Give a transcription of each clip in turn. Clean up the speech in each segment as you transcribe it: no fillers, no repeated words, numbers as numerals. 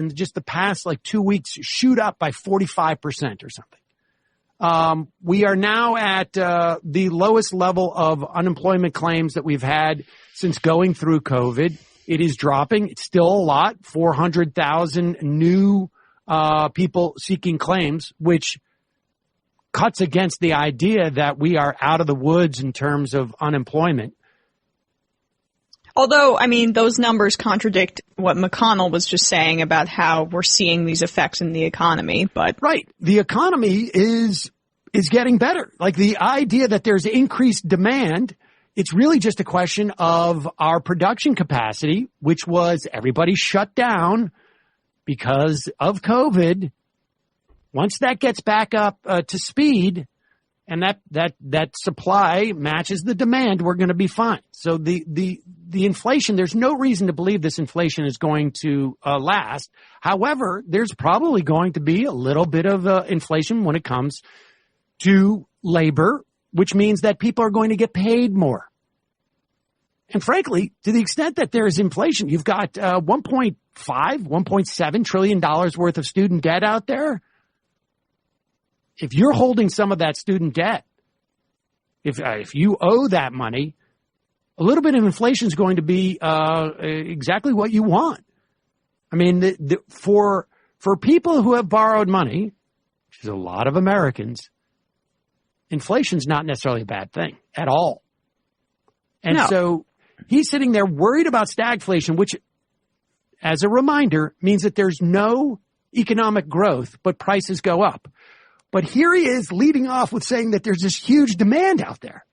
in just the past 2 weeks shoot up by 45% or something. We are now at the lowest level of unemployment claims that we've had since going through COVID. It is dropping. It's still a lot, 400,000 new people seeking claims, which cuts against the idea that we are out of the woods in terms of unemployment. Although, I mean, those numbers contradict what McConnell was just saying about how we're seeing these effects in the economy. But right. The economy is getting better. Like the idea that there's increased demand, it's really just a question of our production capacity, which was everybody shut down because of COVID. Once that gets back up to speed and that supply matches the demand, we're going to be fine. So the inflation, there's no reason to believe this inflation is going to last. However, there's probably going to be a little bit of inflation when it comes to labor, which means that people are going to get paid more. And frankly, to the extent that there is inflation, you've got $1.5, $1.7 trillion worth of student debt out there. If you're holding some of that student debt, if you owe that money, a little bit of inflation is going to be exactly what you want. I mean, for people who have borrowed money, which is a lot of Americans, inflation's not necessarily a bad thing at all. And so he's sitting there worried about stagflation, which, as a reminder, means that there's no economic growth, but prices go up. But here he is leading off with saying that there's this huge demand out there.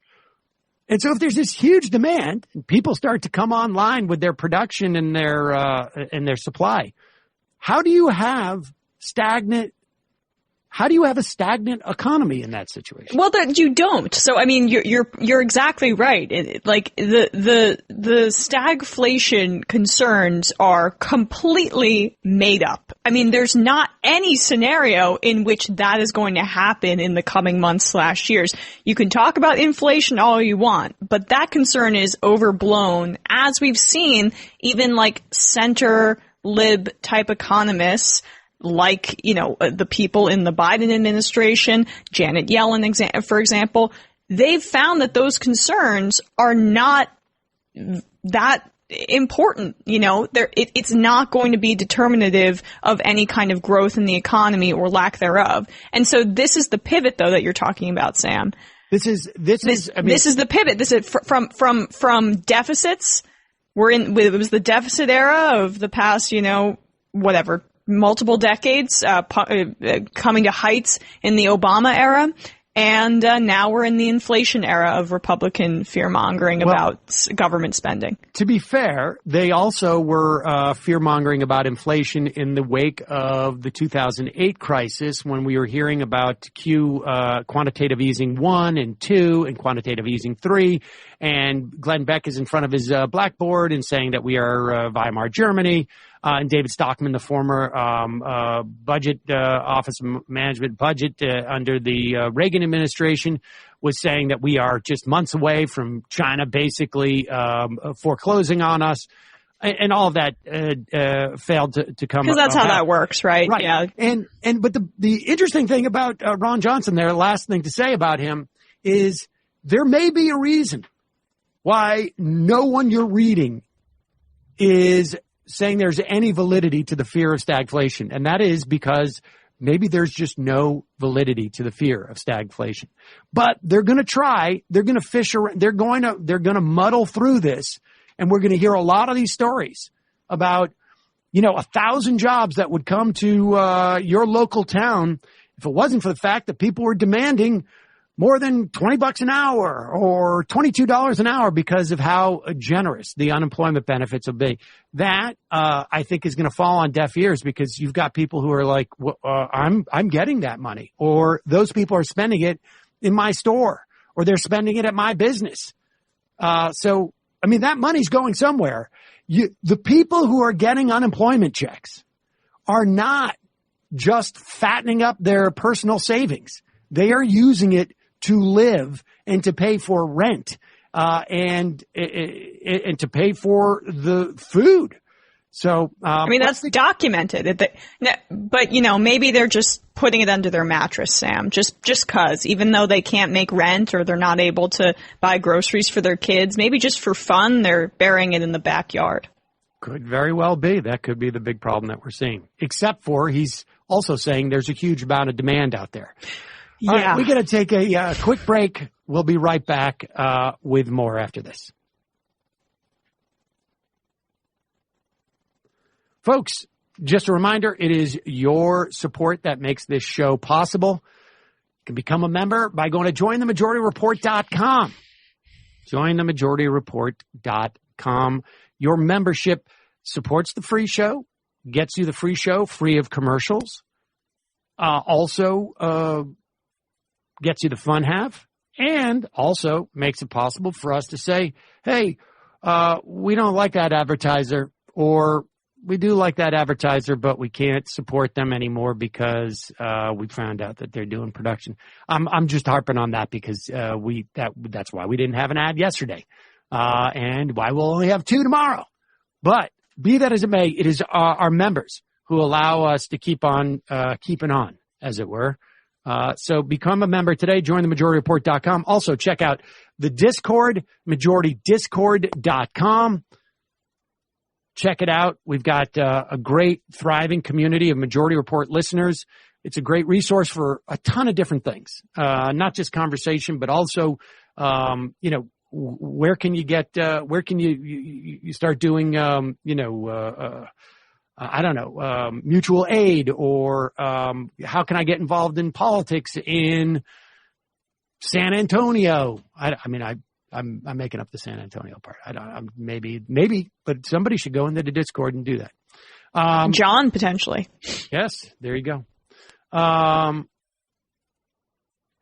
And so if there's this huge demand and people start to come online with their production and their supply, how do you have a stagnant economy in that situation? Well, you don't. So, I mean, you're exactly right. Like the stagflation concerns are completely made up. I mean, there's not any scenario in which that is going to happen in the coming months / years. You can talk about inflation all you want, but that concern is overblown, as we've seen even like center lib type economists, like, the people in the Biden administration, Janet Yellen, for example, they've found that those concerns are not that important. It's not going to be determinative of any kind of growth in the economy or lack thereof. And so this is the pivot, though, that you're talking about, Sam. This is the pivot. This is from deficits. It was the deficit era of the past, multiple decades, coming to heights in the Obama era. And now we're in the inflation era of Republican fear-mongering about government spending. To be fair, they also were fear-mongering about inflation in the wake of the 2008 crisis, when we were hearing about quantitative easing 1 and 2 and quantitative easing 3. And Glenn Beck is in front of his blackboard and saying that we are Weimar Germany. And David Stockman, the former budget Office of Management budget under the Reagan administration, was saying that we are just months away from China basically foreclosing on us. And all of that failed to come. Because that's how that works, right? Right. Yeah. But the interesting thing about Ron Johnson there, last thing to say about him, is there may be a reason why no one you're reading is saying there's any validity to the fear of stagflation. And that is because maybe there's just no validity to the fear of stagflation. But they're going to try, they're going to fish around, they're going to muddle through this. And we're going to hear a lot of these stories about, 1,000 jobs that would come to your local town if it wasn't for the fact that people were demanding more than $20 an hour or $22 an hour because of how generous the unemployment benefits will be. That, I think, is going to fall on deaf ears, because you've got people who are like, I'm getting that money, or those people are spending it in my store, or they're spending it at my business. So, I mean, that money's going somewhere. The people who are getting unemployment checks are not just fattening up their personal savings. They are using it to live and to pay for rent, and to pay for the food. So, I mean, that's documented. But, maybe they're just putting it under their mattress, Sam, just 'cause, even though they can't make rent or they're not able to buy groceries for their kids, maybe just for fun, they're burying it in the backyard. Could very well be. That could be the big problem that we're seeing. Except for he's also saying there's a huge amount of demand out there. Yeah. All right, we're going to take a quick break. We'll be right back with more after this. Folks, just a reminder, it is your support that makes this show possible. You can become a member by going to jointhemajorityreport.com. Jointhemajorityreport.com. Your membership supports the free show, gets you the free show free of commercials, also gets you the fun half, and also makes it possible for us to say, hey, we don't like that advertiser, or we do like that advertiser, but we can't support them anymore because we found out that they're doing production. I'm just harping on that because that's why we didn't have an ad yesterday. And why we'll only have 2 tomorrow. But be that as it may, it is our members who allow us to keep on keeping on, as it were. So become a member today. Join themajorityreport.com. Also check out the Discord, majoritydiscord.com. Check it out. We've got a great, thriving community of Majority Report listeners. It's a great resource for a ton of different things, not just conversation, but also, where can you get, where can you start doing, mutual aid, or how can I get involved in politics in San Antonio? I'm making up the San Antonio part. Maybe, but somebody should go into the Discord and do that. John, potentially. Yes, there you go. All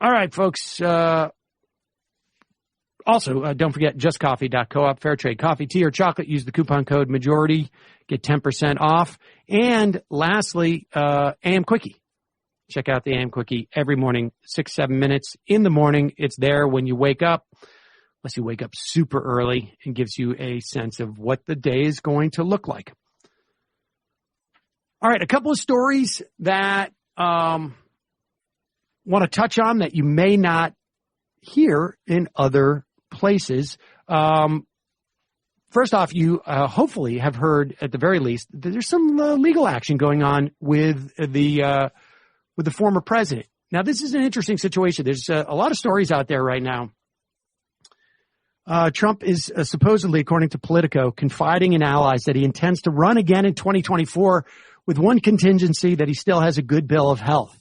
right, folks. Also, don't forget justcoffee.coop, fair trade coffee, tea, or chocolate. Use the coupon code majority, get 10% off. And lastly, AM Quickie. Check out the AM Quickie every morning, 6-7 minutes in the morning. It's there when you wake up, unless you wake up super early, and gives you a sense of what the day is going to look like. All right, a couple of stories that want to touch on that you may not hear in other places. First off, you hopefully have heard, at the very least, that there's some legal action going on with the former president. Now, this is an interesting situation. There's a lot of stories out there right now. Trump is supposedly, according to Politico, confiding in allies that he intends to run again in 2024 with one contingency, that he still has a good bill of health.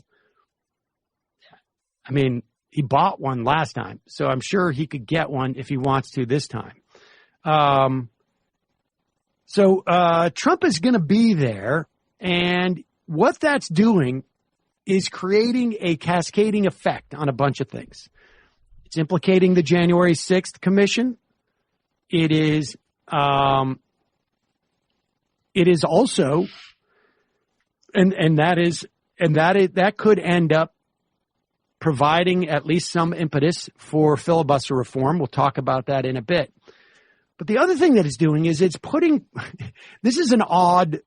I mean, he bought one last time, so I'm sure he could get one if he wants to this time. So Trump is going to be there, and what that's doing is creating a cascading effect on a bunch of things. It's implicating the January 6th commission. It is also, that could end up providing at least some impetus for filibuster reform. We'll talk about that in a bit. But the other thing that it's doing is it's putting, this is an odd,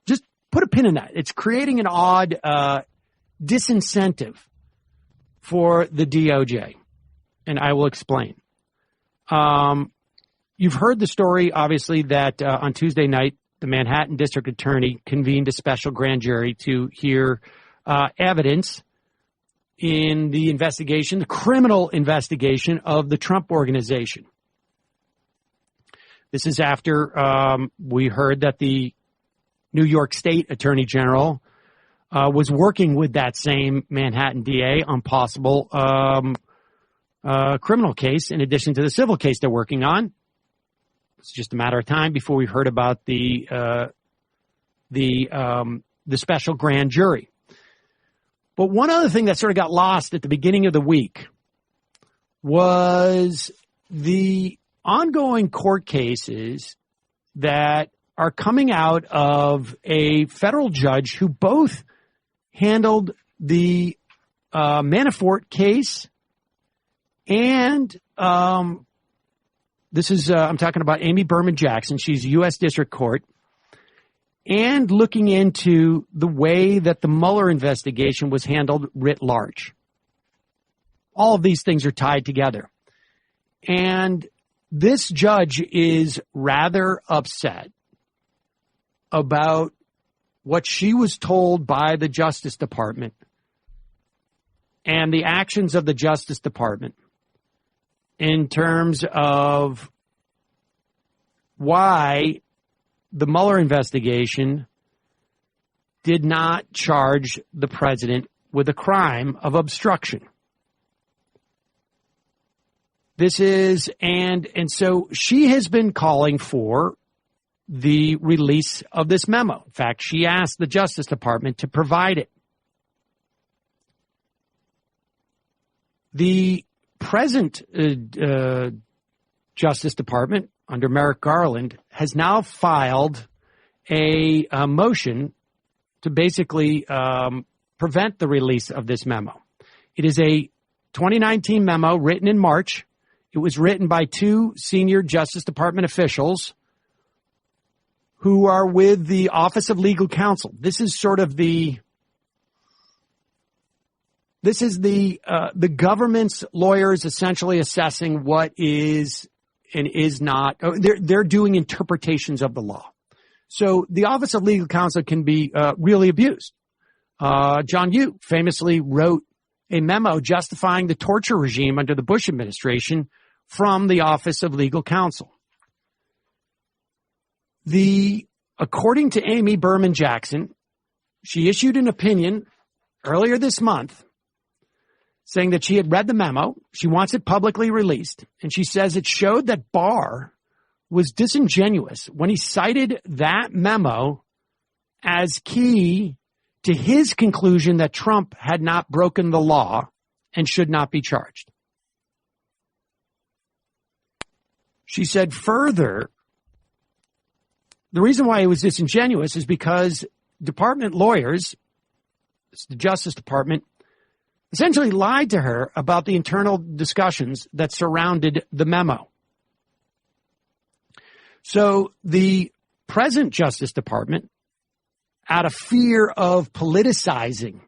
just put a pin in that. It's creating an odd disincentive for the DOJ. And I will explain. You've heard the story, obviously, that on Tuesday night, the Manhattan District Attorney convened a special grand jury to hear evidence in the investigation, the criminal investigation of the Trump Organization. This is after we heard that the New York State Attorney General was working with that same Manhattan DA on possible criminal case in addition to the civil case they're working on. It's just a matter of time before we heard about the special grand jury. But one other thing that sort of got lost at the beginning of the week was the ongoing court cases that are coming out of a federal judge who both handled the Manafort case and this is I'm talking about Amy Berman Jackson. She's U.S. District Court. and looking into the way that the Mueller investigation was handled writ large. All of these things are tied together. And this judge is rather upset about what she was told by the Justice Department and the actions of the Justice Department in terms of why the Mueller investigation did not charge the president with a crime of obstruction. So she has been calling for the release of this memo. In fact, she asked the Justice Department to provide it. The present Justice Department, under Merrick Garland, has now filed a motion to basically prevent the release of this memo. It is a 2019 memo written in March. It was written by two senior Justice Department officials who are with the Office of Legal Counsel. This is the government's lawyers essentially assessing what is and is not. They're doing interpretations of the law. So the Office of Legal Counsel can be really abused. John Yoo famously wrote a memo justifying the torture regime under the Bush administration from the Office of Legal Counsel. According to Amy Berman Jackson, she issued an opinion earlier this month saying that she had read the memo. She wants it publicly released. And she says it showed that Barr was disingenuous when he cited that memo as key to his conclusion that Trump had not broken the law and should not be charged. She said further, the reason why he was disingenuous is because department lawyers, the Justice Department, essentially lied to her about the internal discussions that surrounded the memo. So the present Justice Department, out of fear of politicizing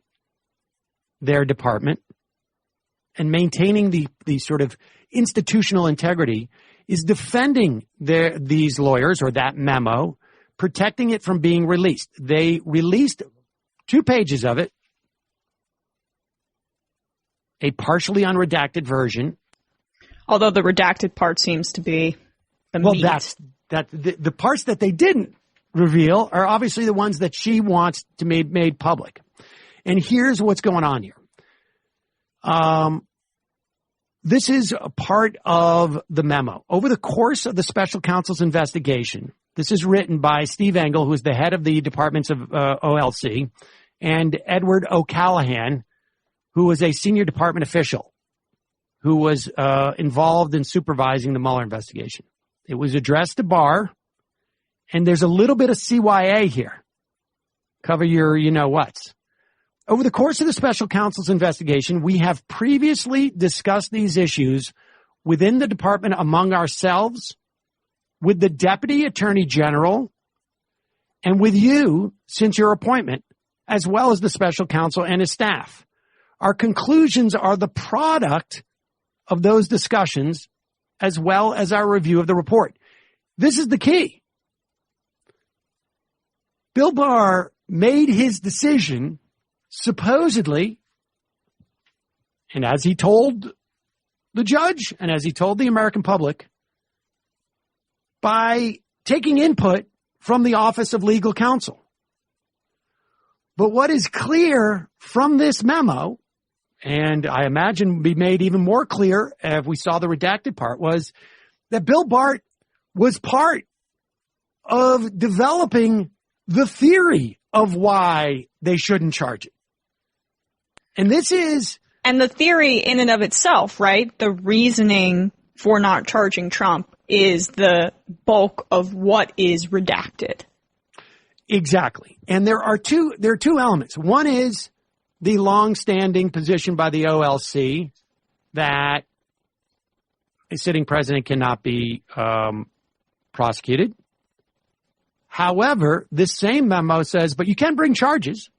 their department and maintaining the sort of institutional integrity, is defending these lawyers or that memo, protecting it from being released. They released 2 pages of it, a partially unredacted version. Although the redacted part seems to be the meat. Well, the parts that they didn't reveal are obviously the ones that she wants to be made public. And here's what's going on here. This is a part of the memo. Over the course of the special counsel's investigation, this is written by Steve Engel, who is the head of the departments of OLC, and Edward O'Callahan, who was a senior department official who was involved in supervising the Mueller investigation. It was addressed to Barr, and there's a little bit of CYA here. Cover your you-know-whats. Over the course of the special counsel's investigation, we have previously discussed these issues within the department among ourselves, with the Deputy Attorney General, and with you since your appointment, as well as the special counsel and his staff. Our conclusions are the product of those discussions, as well as our review of the report. This is the key. Bill Barr made his decision supposedly, and as he told the judge and as he told the American public, by taking input from the Office of Legal Counsel. But what is clear from this memo, and I imagine would be made even more clear if we saw the redacted part, was that Bill Barr was part of developing the theory of why they shouldn't charge it. And the theory in and of itself, right? The reasoning for not charging Trump is the bulk of what is redacted. Exactly. And there are two elements. One is the long-standing position by the OLC that a sitting president cannot be prosecuted. However, this same memo says, but you can bring charges.